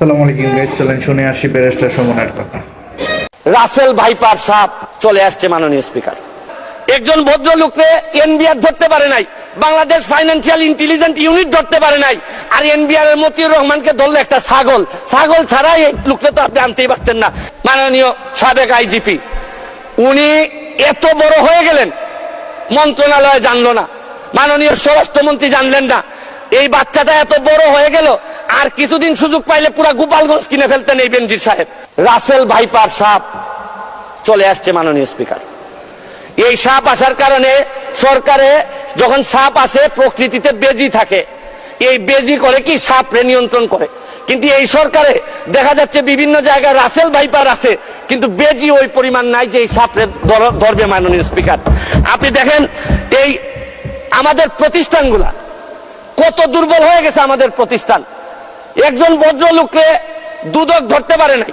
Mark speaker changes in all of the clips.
Speaker 1: আসসালামু আলাইকুম গাইস, চলেন শুনে আসি ব্যারিস্টার সুমনের কথা।
Speaker 2: রাসেল ভাইপার সাপ চলে আসছে মাননীয় স্পিকার। একজন ভদ্রলোককে এনবিআর ধরতে পারে নাই, বাংলাদেশ ফাইন্যান্সিয়াল ইন্টেলিজেন্স ইউনিট ধরতে পারে নাই, আর এনবিআর এর মতিউর রহমানকে ধরলে একটা ছাগল। ছাগল ছাড়া এই লোককে তো আপনি আনতেই পারতেন না। মাননীয় সাবেক আইজিপি উনি এত বড় হয়ে গেলেন, মন্ত্রণালয় জানলো না, মাননীয় স্বরাষ্ট্রমন্ত্রী জানলেন না। এই বাচ্চাটা এত বড় হয়ে গেল, আর কিছুদিন সুযোগ পাইলে পুরা গোপালগঞ্জ কিনে ফেলতেন এই বেনজির সাহেব। রাসেল ভাইপার সাপ চলে আসছে মাননীয় স্পিকার। এই সাপ আসার কারণে সরকারে যখন সাপ আসে প্রকৃতিতে বেজি থাকে, এই বেজি করে কি সাপরে নিয়ন্ত্রণ করে। কিন্তু এই সরকারে দেখা যাচ্ছে বিভিন্ন জায়গায় রাসেল ভাইপার আছে, কিন্তু বেজি ওই পরিমাণ নাই যে এই সাপরে ধরবে। মাননীয় স্পিকার, আপনি দেখেন এই আমাদের প্রতিষ্ঠানগুলা কত দুর্বল হয়ে গেছে। আমাদের প্রতিষ্ঠান একজন ভদ্রলোককে দুদক ধরতে পারে নাই,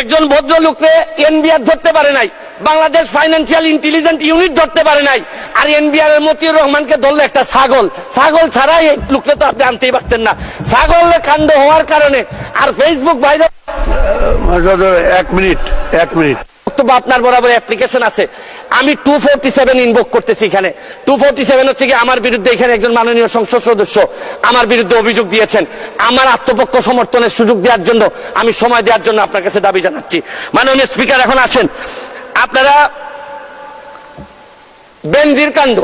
Speaker 2: একজন ভদ্রলোককে এনবিআর ধরতে পারে নাই, বাংলাদেশ ফাইন্যান্সিয়াল ইন্টেলিজেন্স ইউনিট ধরতে পারে নাই, আর এনবিআর এর মতিউর রহমানকে ধরলে একটা ছাগল। ছাগল ছাড়া এই লোককে তো আপনি আনতেই পারতেন না। ছাগলের কাণ্ড হওয়ার কারণে আর ফেসবুক ভাইরা
Speaker 3: এক মিনিট
Speaker 2: আপনার বরাবর অ্যাপ্লিকেশন আছে। আমি 247 ইনভোক করতেছি। এখানে 247 হচ্ছে কি আমার বিরুদ্ধে এখানে একজন মাননীয় সংসদ সদস্য আমার বিরুদ্ধে অভিযোগ দিয়েছেন। আমার আত্মপক্ষ সমর্থনের সুযোগ দেওয়ার জন্য, আমি সময় দেওয়ার জন্য আপনার কাছে দাবি জানাচ্ছি। মাননীয় স্পিকার, এখন আসেন আপনারা বেনজির কাণ্ড।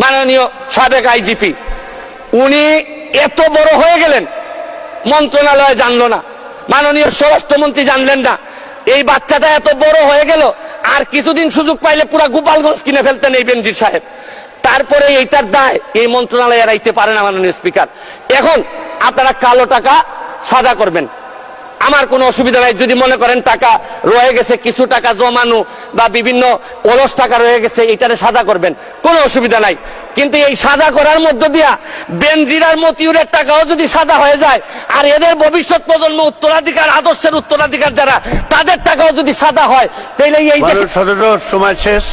Speaker 2: মাননীয় সাবেক আইজিপি উনি এত বড় হয়ে গেলেন, মন্ত্রণালয় জানলো না, মাননীয় স্বরাষ্ট্রমন্ত্রী জানলেন না। এই বাচ্চাটা এত বড় হয়ে গেল, আর কিছুদিন সুযোগ পাইলে পুরা গোপালগঞ্জ কিনে ফেলতেন এই বেনজির সাহেব। তারপরে এইটার দায় এই মন্ত্রণালয় এড়াইতে পারে না। মাননীয় স্পিকার, এখন আপনারা কালো টাকা সাদা করবেন, আমার কোনো অসুবিধা নাই। যদি মনে করেন টাকা রয়ে গেছে, কিছু টাকা জমানো বা বিভিন্ন অলস টাকা রয়ে গেছে, এইটারে সাদা করবেন, কোনো অসুবিধা নাই। কিন্তু এই সাদা করার মধ্য দিয়া বেনজিরার মতিউরের টাকাও যদি সাদা হয়ে যায়, আর এদের ভবিষ্যৎ প্রজন্ম উত্তরাধিকার, আদর্শের উত্তরাধিকার যারা, তাদের টাকাও যদি সাদা হয়, তাহলে এই
Speaker 3: সময় শেষ।